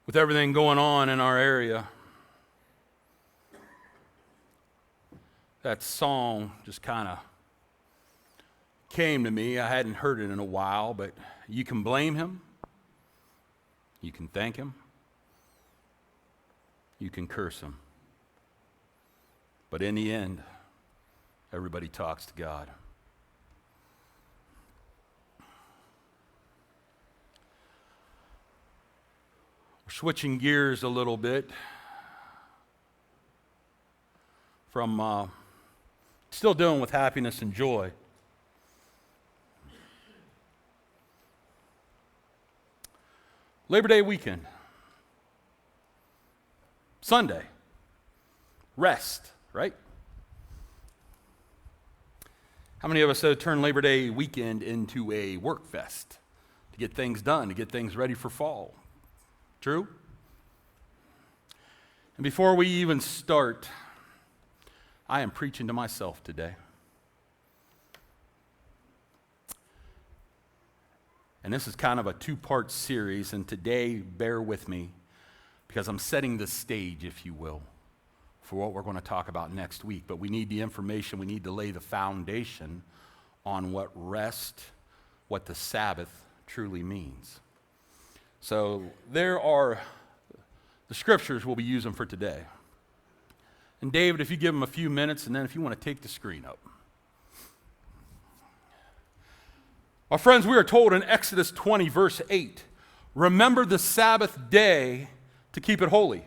With everything going on in our area, that song just kind of came to me. I hadn't heard it in a while, but you can blame him, you can thank him, you can curse him. But in the end, everybody talks to God. We're switching gears a little bit from still dealing with happiness and joy. Labor Day weekend, Sunday, rest, right? How many of us have turned Labor Day weekend into a work fest to get things done, to get things ready for fall? True? And before we even start, I am preaching to myself today. And this is kind of a two-part series, and today, bear with me, because I'm setting the stage, if you will, for what we're going to talk about next week. But we need the information, we need to lay the foundation on what rest, what the Sabbath truly means. So there are the scriptures we'll be using for today. And David, if you give them a few minutes, and then if you want to take the screen up. Our friends, we are told in Exodus 20, verse 8, remember the Sabbath day to keep it holy.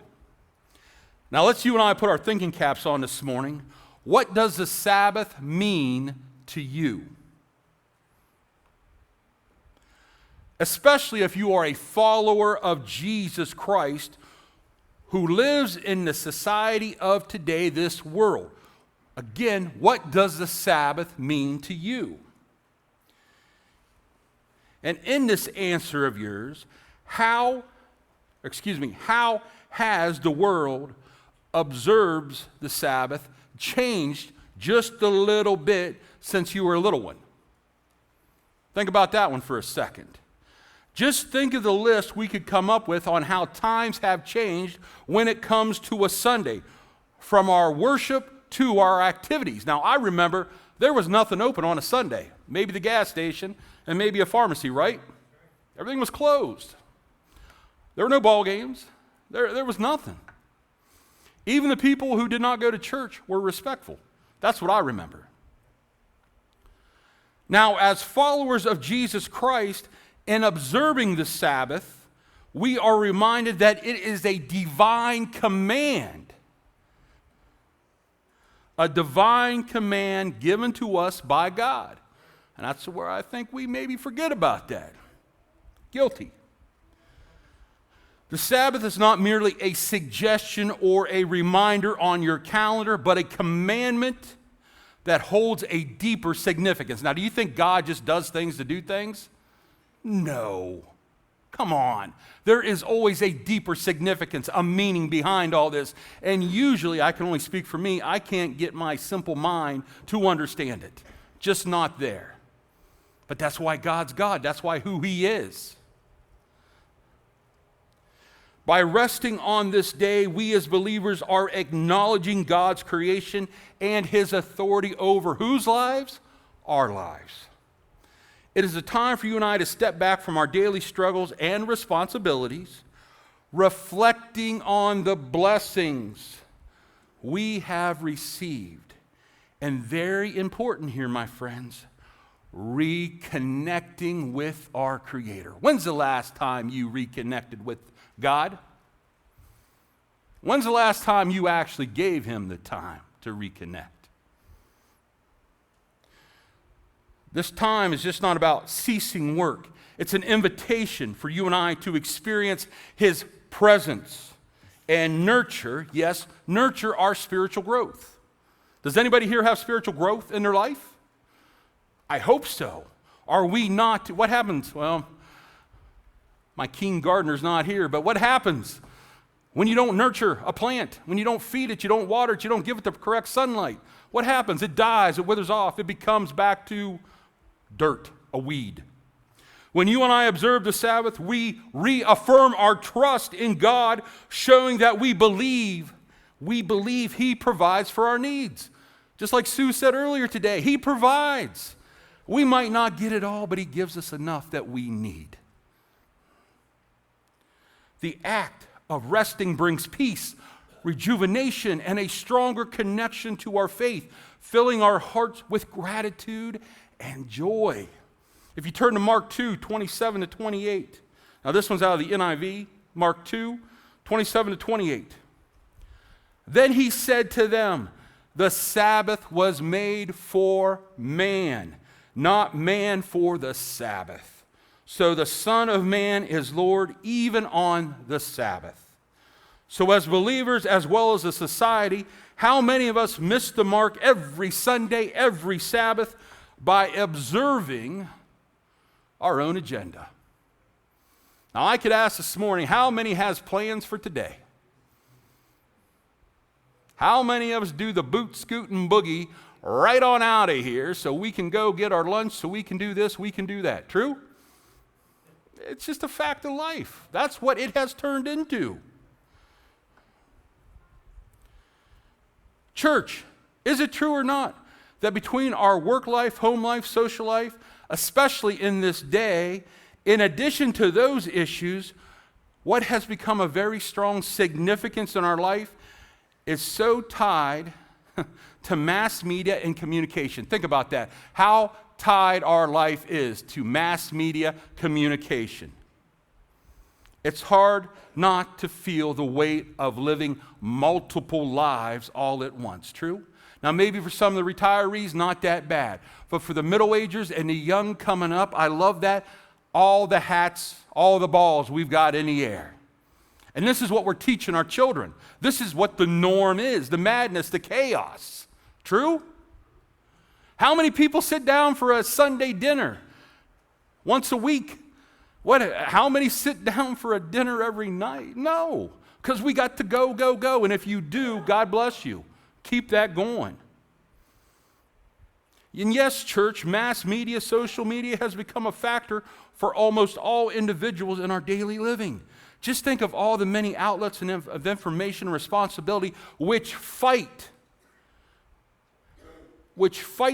Now let's you and I put our thinking caps on this morning. What does the Sabbath mean to you? Especially if you are a follower of Jesus Christ who lives in the society of today, this world. Again, what does the Sabbath mean to you? And in this answer of yours, how has the world observes the Sabbath changed just a little bit since you were a little one? Think about that one for a second. Just think of the list we could come up with on how times have changed when it comes to a Sunday, from our worship to our activities. Now, I remember there was nothing open on a Sunday, maybe the gas station and maybe a pharmacy, right? Everything was closed. There were no ball games. There was nothing. Even the people who did not go to church were respectful. That's what I remember. Now, as followers of Jesus Christ, in observing the Sabbath, we are reminded that it is a divine command. A divine command given to us by God. And that's where I think we maybe forget about that. Guilty. The Sabbath is not merely a suggestion or a reminder on your calendar, but a commandment that holds a deeper significance. Now, do you think God just does things to do things? No. Come on. There is always a deeper significance, a meaning behind all this. And usually, I can only speak for me, I can't get my simple mind to understand it. Just not there. But that's why God's God. That's why who He is. By resting on this day, we as believers are acknowledging God's creation and His authority over whose lives? Our lives. It is a time for you and I to step back from our daily struggles and responsibilities, reflecting on the blessings we have received. And very important here, my friends, reconnecting with our Creator. When's the last time you reconnected with God? When's the last time you actually gave Him the time to reconnect? This time is just not about ceasing work. It's an invitation for you and I to experience His presence and nurture our spiritual growth. Does anybody here have spiritual growth in their life? I hope so. Are we not? What happens? Well, my keen gardener's not here, but what happens when you don't nurture a plant? When you don't feed it, you don't water it, you don't give it the correct sunlight? What happens? It dies, it withers off, it becomes back to dirt, a weed. When you and I observe the Sabbath, we reaffirm our trust in God, showing that we believe He provides for our needs. Just like Sue said earlier today, He provides. We might not get it all, but He gives us enough that we need. The act of resting brings peace, rejuvenation, and a stronger connection to our faith, filling our hearts with gratitude and joy. If you turn to Mark 2, 27 to 28. Now this one's out of the NIV, Mark 2, 27 to 28. Then He said to them, the Sabbath was made for man, not man for the Sabbath. So the Son of Man is Lord even on the Sabbath. So as believers as well as a society, how many of us miss the mark every Sunday, every Sabbath by observing our own agenda? Now I could ask this morning, how many has plans for today? How many of us do the boot, scoot, and boogie right on out of here so we can go get our lunch, so we can do this, we can do that? True? It's just a fact of life. That's what it has turned into. Church, is it true or not that between our work life, home life, social life, especially in this day, in addition to those issues, what has become a very strong significance in our life is so tied to mass media and communication. Think about that. How tied our life is to mass media communication. It's hard not to feel the weight of living multiple lives all at once. True? Now maybe for some of the retirees, not that bad. But for the middle-agers and the young coming up, I love that. All the hats, all the balls we've got in the air. And this is what we're teaching our children. This is what the norm is, the madness, the chaos. True? How many people sit down for a Sunday dinner once a week? How many sit down for a dinner every night? No, because we got to go, go, go. And if you do, God bless you. Keep that going. And yes, church, mass media, social media has become a factor for almost all individuals in our daily living. Just think of all the many outlets of information and responsibility which fight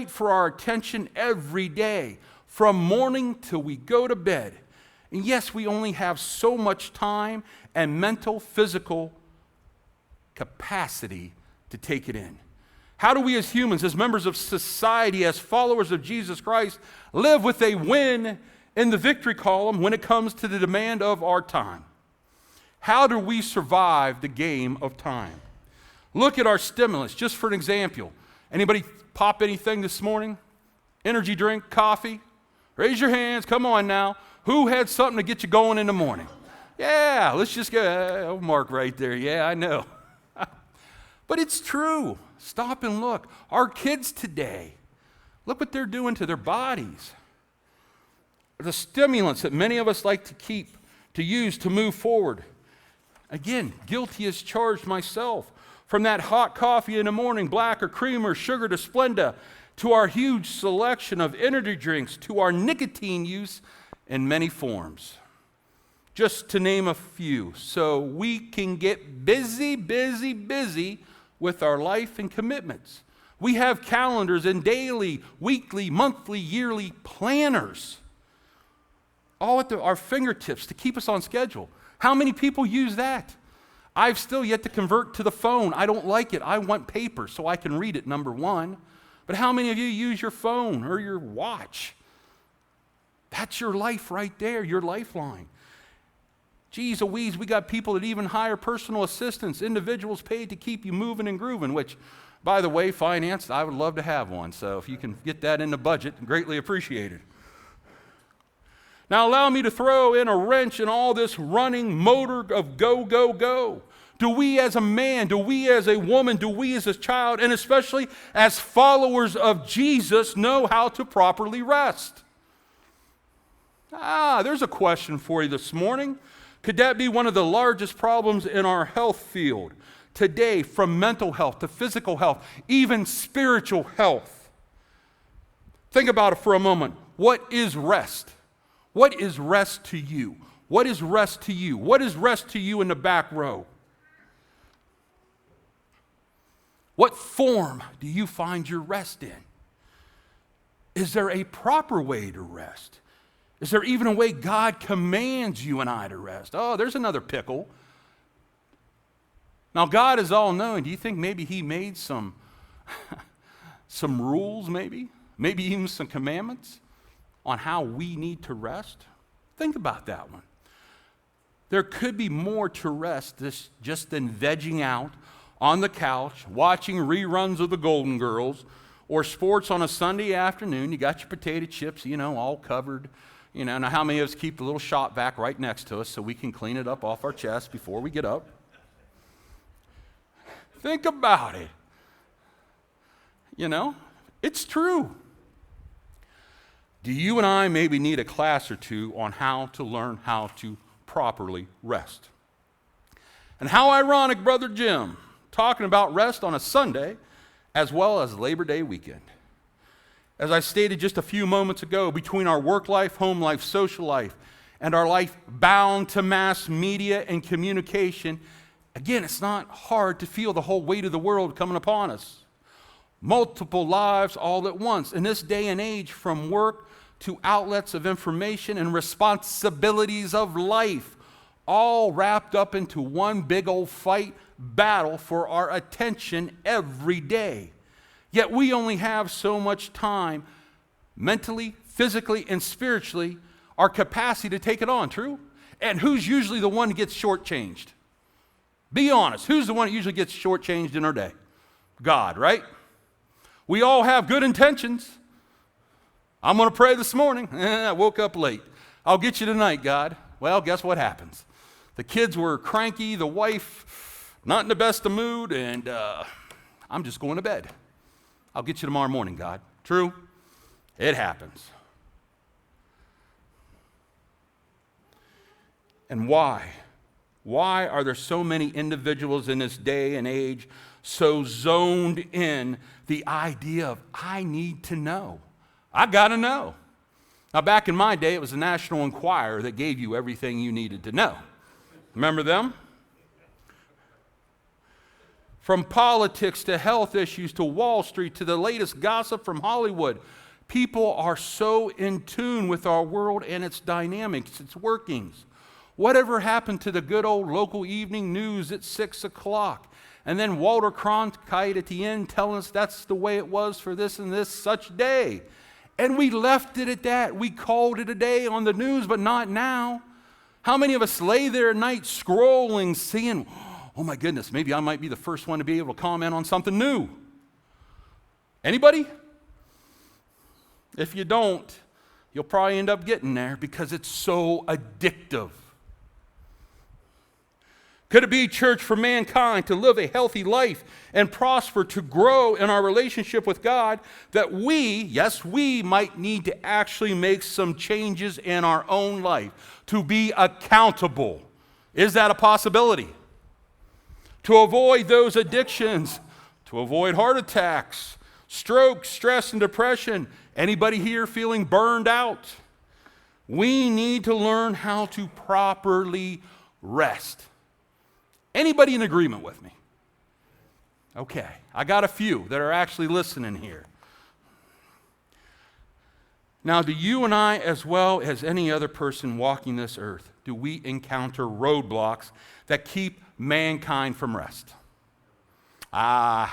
for our attention every day, from morning till we go to bed. And yes, we only have so much time and mental, physical capacity to take it in. How do we as humans, as members of society, as followers of Jesus Christ, live with a win in the victory column when it comes to the demand of our time? How do we survive the game of time? Look at our stimulus, just for an example. Anybody pop anything this morning? Energy drink, coffee? Raise your hands, come on now. Who had something to get you going in the morning? Yeah, let's just go, Mark right there. Yeah, I know. But it's true. Stop and look. Our kids today, look what they're doing to their bodies. The stimulants that many of us like to use to move forward. Again, guilty as charged myself. From that hot coffee in the morning, black or cream or sugar to Splenda, to our huge selection of energy drinks, to our nicotine use in many forms. Just to name a few, so we can get busy with our life and commitments. We have calendars and daily, weekly, monthly, yearly planners, all at our fingertips to keep us on schedule. How many people use that? I've still yet to convert to the phone. I don't like it. I want paper so I can read it, number one. But how many of you use your phone or your watch? That's your life right there, your lifeline. Geez Louise, we got people that even hire personal assistants, individuals paid to keep you moving and grooving, which, by the way, finance, I would love to have one. So if you can get that in the budget, greatly appreciated. Now allow me to throw in a wrench in all this running motor of go, go, go. Do we as a man, do we as a woman, do we as a child, and especially as followers of Jesus know how to properly rest? There's a question for you this morning. Could that be one of the largest problems in our health field today, from mental health to physical health, even spiritual health? Think about it for a moment. What is rest? What is rest to you? What is rest to you? What is rest to you in the back row? What form do you find your rest in? Is there a proper way to rest? Is there even a way God commands you and I to rest? Oh, there's another pickle. Now, God is all-knowing. Do you think maybe he made some rules, maybe even some commandments on how we need to rest? Think about that one. There could be more to rest just than vegging out on the couch, watching reruns of the Golden Girls, or sports on a Sunday afternoon. You got your potato chips, all covered. Now how many of us keep the little shop vac right next to us so we can clean it up off our chest before we get up? Think about it. It's true. Do you and I maybe need a class or two on how to learn how to properly rest? And how ironic, Brother Jim, talking about rest on a Sunday as well as Labor Day weekend. As I stated just a few moments ago, between our work life, home life, social life, and our life bound to mass media and communication, again, it's not hard to feel the whole weight of the world coming upon us. Multiple lives all at once. In this day and age, from work to outlets of information and responsibilities of life, all wrapped up into one big old fight battle for our attention every day. Yet we only have so much time, mentally, physically, and spiritually, our capacity to take it on, true? And who's usually the one who gets shortchanged? Be honest, who's the one that usually gets shortchanged in our day? God, right? We all have good intentions. I'm going to pray this morning. I woke up late. I'll get you tonight, God. Well, guess what happens? The kids were cranky, the wife not in the best of mood, and I'm just going to bed. I'll get you tomorrow morning, God. True? It happens. And why? Why are there so many individuals in this day and age so zoned in the idea of, I need to know? I got to know. Now, back in my day, it was the National Enquirer that gave you everything you needed to know. Remember them? From politics to health issues to Wall Street to the latest gossip from Hollywood, people are so in tune with our world and its dynamics, its workings. Whatever happened to the good old local evening news at 6 o'clock? And then Walter Cronkite at the end telling us that's the way it was for this and this such day. And we left it at that. We called it a day on the news, but not now. How many of us lay there at night scrolling, seeing, oh my goodness, maybe I might be the first one to be able to comment on something new? Anybody? If you don't, you'll probably end up getting there because it's so addictive. Could it be, church, for mankind to live a healthy life and prosper, to grow in our relationship with God, that we might need to actually make some changes in our own life to be accountable? Is that a possibility? To avoid those addictions, to avoid heart attacks, stroke, stress, and depression. Anybody here feeling burned out? We need to learn how to properly rest. Anybody in agreement with me? Okay, I got a few that are actually listening here. Now, do you and I, as well as any other person walking this earth, do we encounter roadblocks that keep mankind from rest? Todd,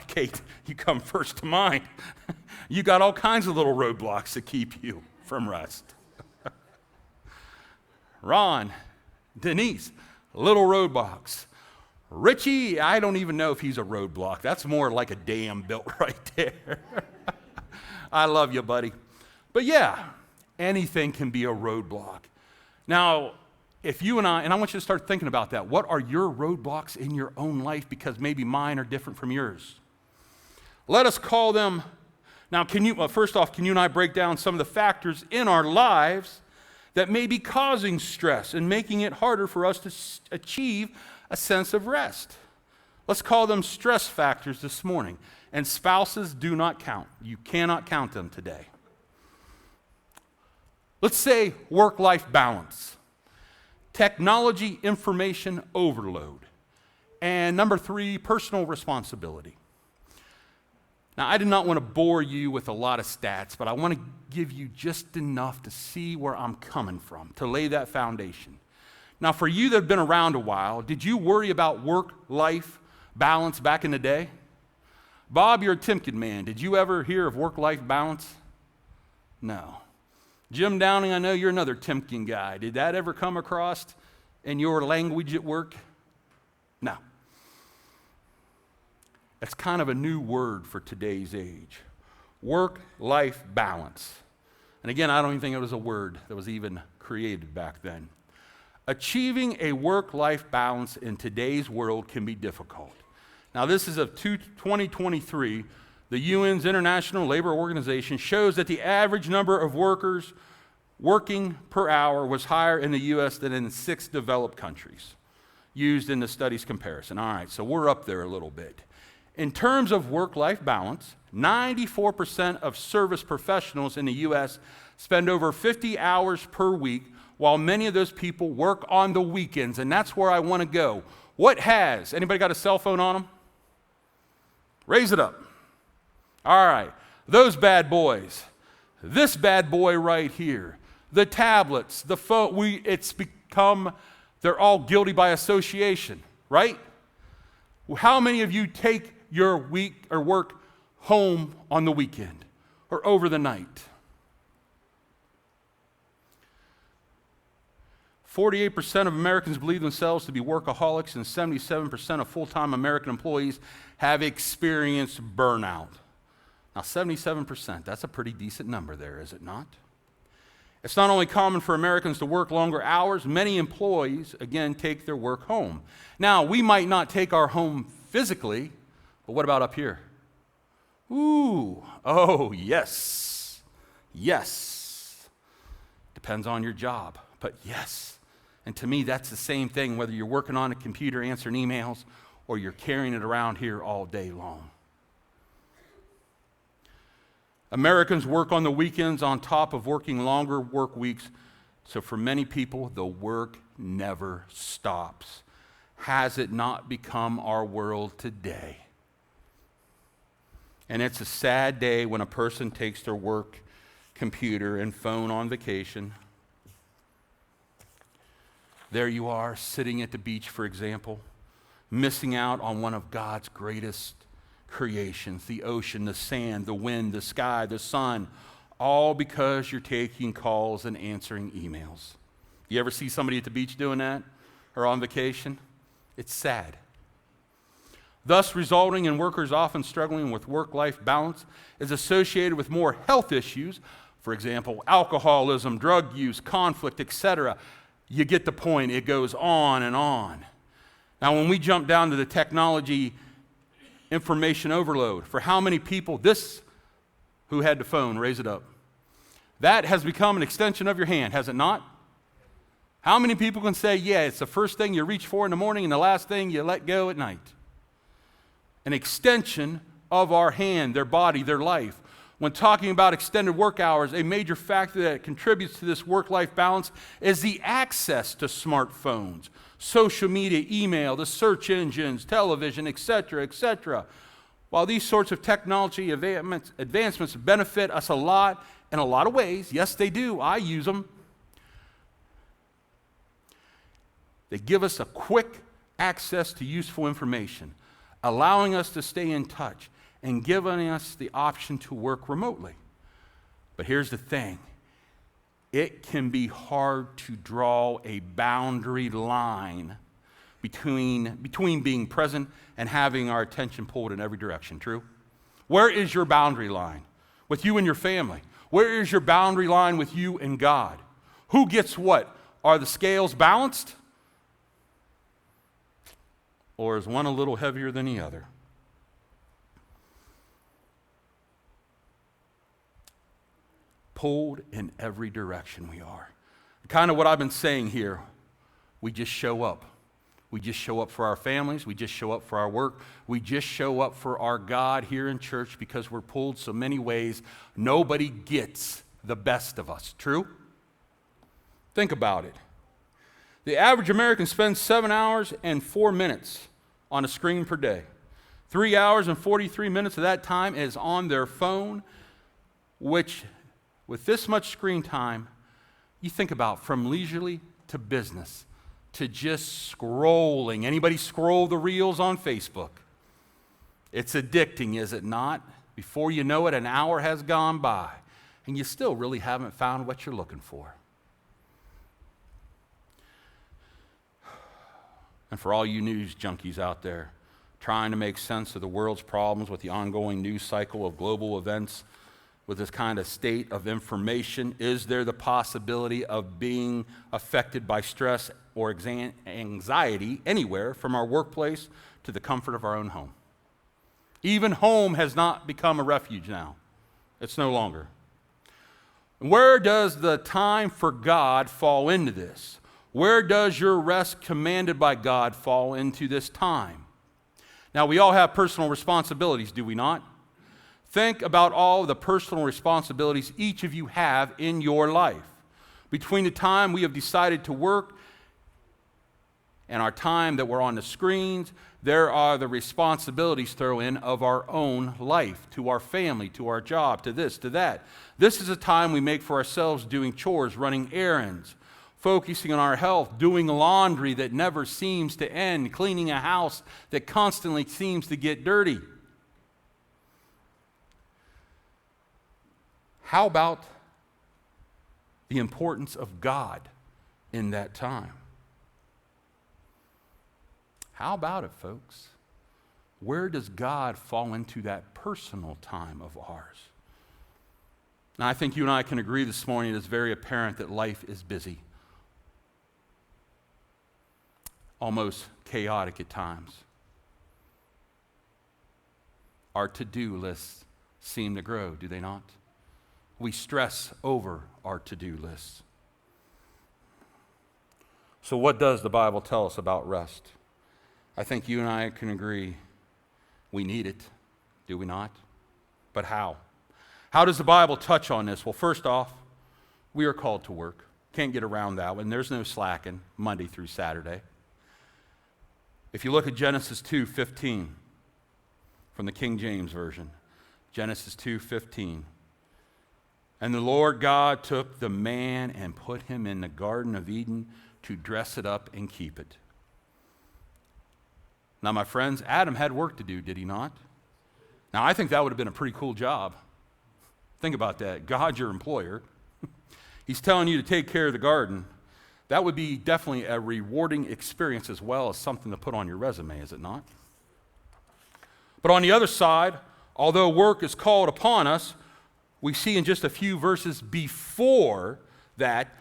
Kate, you come first to mind. You got all kinds of little roadblocks that keep you from rest. Ron, Denise, little roadblocks. Richie, I don't even know if he's a roadblock. That's more like a dam built right there. I love you, buddy. But yeah, anything can be a roadblock. Now, if you and I want you to start thinking about that. What are your roadblocks in your own life? Because maybe mine are different from yours. Let us call them. Now, first off, can you and I break down some of the factors in our lives that may be causing stress and making it harder for us to achieve a sense of rest? Let's call them stress factors this morning. And spouses do not count. You cannot count them today. Let's say work-life balance, technology information overload, and number 3, personal responsibility. Now, I do not want to bore you with a lot of stats, but I want to give you just enough to see where I'm coming from, to lay that foundation. Now, for you that have been around a while, did you worry about work-life balance back in the day? Bob, you're a Timken man. Did you ever hear of work-life balance? No. Jim Downing, I know you're another Timken guy. Did that ever come across in your language at work? No. That's kind of a new word for today's age. Work-life balance. And again, I don't even think it was a word that was even created back then. Achieving a work-life balance in today's world can be difficult. Now, this is of 2023. The UN's International Labor Organization shows that the average number of workers working per hour was higher in the U.S. than in 6 developed countries, used in the study's comparison. All right, so we're up there a little bit. In terms of work-life balance, 94% of service professionals in the U.S. spend over 50 hours per week, while many of those people work on the weekends, and that's where I want to go. Anybody got a cell phone on them? Raise it up. All right, those bad boys. This bad boy right here. The tablets, the phone, they're all guilty by association, right? How many of you take your week or work home on the weekend or over the night? 48% of Americans believe themselves to be workaholics, and 77% of full-time American employees have experienced burnout. Now, 77%, that's a pretty decent number there, is it not? It's not only common for Americans to work longer hours, many employees, again, take their work home. Now, we might not take our home physically, but what about up here? Ooh, oh, yes. Yes. Depends on your job, but yes. And to me, that's the same thing, whether you're working on a computer answering emails or you're carrying it around here all day long. Americans work on the weekends on top of working longer work weeks. So for many people, the work never stops. Has it not become our world today? And it's a sad day when a person takes their work computer and phone on vacation. There you are, sitting at the beach, for example, missing out on one of God's greatest creations, the ocean, the sand, the wind, the sky, the sun, all because you're taking calls and answering emails. You ever see somebody at the beach doing that or on vacation? It's sad. Thus, resulting in workers often struggling with work-life balance is associated with more health issues, for example, alcoholism, drug use, conflict, etc. You get the point. It goes on and on. Now, when we jump down to the technology information overload, for how many people, who had the phone, raise it up. That has become an extension of your hand, has it not? How many people can say, yeah, it's the first thing you reach for in the morning and the last thing you let go at night? An extension of our hand, their body, their life. When talking about extended work hours, a major factor that contributes to this work-life balance is the access to smartphones, social media, email, the search engines, television, etc., etc. While these sorts of technology advancements benefit us a lot in a lot of ways, yes, they do, I use them. They give us a quick access to useful information, allowing us to stay in touch and giving us the option to work remotely. But here's the thing. It can be hard to draw a boundary line between being present and having our attention pulled in every direction, true? Where is your boundary line with you and your family? Where is your boundary line with you and God? Who gets what? Are the scales balanced? Or is one a little heavier than the other? Pulled in every direction we are. Kind of what I've been saying here, we just show up. We just show up for our families. We just show up for our work. We just show up for our God here in church because we're pulled so many ways. Nobody gets the best of us. True? Think about it. The average American spends 7 hours and 4 minutes on a screen per day. 3 hours and 43 minutes of that time is on their phone, which, with this much screen time, you think about from leisurely to business to just scrolling. Anybody scroll the reels on Facebook? It's addicting, is it not? Before you know it, an hour has gone by, and you still really haven't found what you're looking for. And for all you news junkies out there trying to make sense of the world's problems with the ongoing news cycle of global events, with this kind of state of information, is there the possibility of being affected by stress or anxiety anywhere from our workplace to the comfort of our own home? Even home has not become a refuge now. It's no longer. Where does the time for God fall into this? Where does your rest commanded by God fall into this time? Now, we all have personal responsibilities, do we not? Think about all the personal responsibilities each of you have in your life. Between the time we have decided to work and our time that we're on the screens, there are the responsibilities thrown in of our own life, to our family, to our job, to this, to that. This is a time we make for ourselves doing chores, running errands, focusing on our health, doing laundry that never seems to end, cleaning a house that constantly seems to get dirty. How about the importance of God in that time? How about it, folks? Where does God fall into that personal time of ours? Now, I think you and I can agree this morning it's very apparent that life is busy, almost chaotic at times. Our to-do lists seem to grow, do they not? We stress over our to-do lists. So what does the Bible tell us about rest? I think you and I can agree we need it, do we not? But how? How does the Bible touch on this? Well, first off, we are called to work. Can't get around that one. There's no slacking Monday through Saturday. If you look at Genesis 2:15 from the King James Version, Genesis 2:15. And the Lord God took the man and put him in the Garden of Eden to dress it up and keep it. Now, my friends, Adam had work to do, did he not? Now, I think that would have been a pretty cool job. Think about that. God's your employer. He's telling you to take care of the garden. That would be definitely a rewarding experience as well as something to put on your resume, is it not? But on the other side, although work is called upon us, we see in just a few verses before that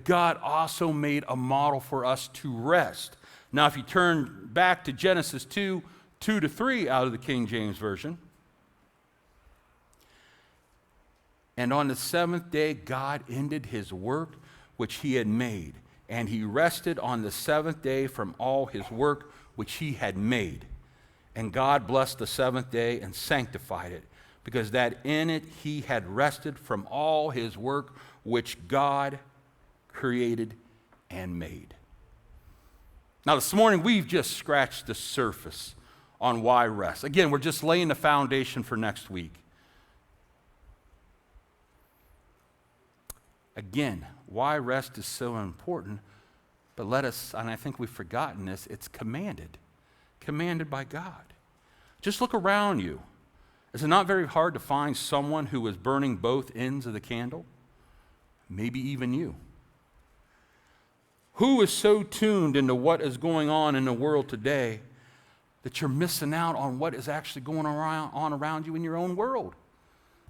God also made a model for us to rest. Now, if you turn back to Genesis 2:2-3 out of the King James Version, and on the seventh day God ended his work which he had made, and he rested on the seventh day from all his work which he had made. And God blessed the seventh day and sanctified it, because that in it he had rested from all his work which God created and made. Now, this morning, we've just scratched the surface on why rest. Again, we're just laying the foundation for next week. Again, why rest is so important, but and I think we've forgotten this, it's commanded by God. Just look around you. Is it not very hard to find someone who is burning both ends of the candle? Maybe even you. Who is so tuned into what is going on in the world today that you're missing out on what is actually going on around you in your own world?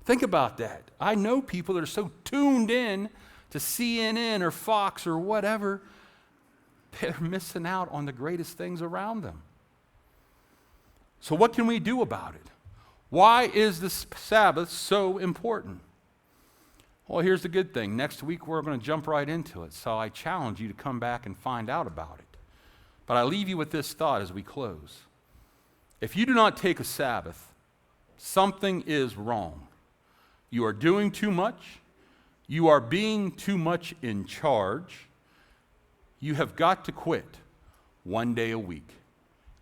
Think about that. I know people that are so tuned in to CNN or Fox or whatever, they're missing out on the greatest things around them. So what can we do about it? Why is the Sabbath so important? Well, here's the good thing. Next week, we're going to jump right into it. So I challenge you to come back and find out about it. But I leave you with this thought as we close. If you do not take a Sabbath, something is wrong. You are doing too much. You are being too much in charge. You have got to quit one day a week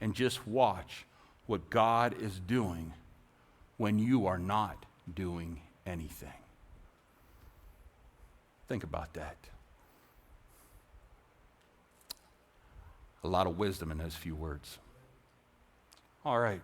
and just watch what God is doing when you are not doing anything. Think about that. A lot of wisdom in those few words. All right.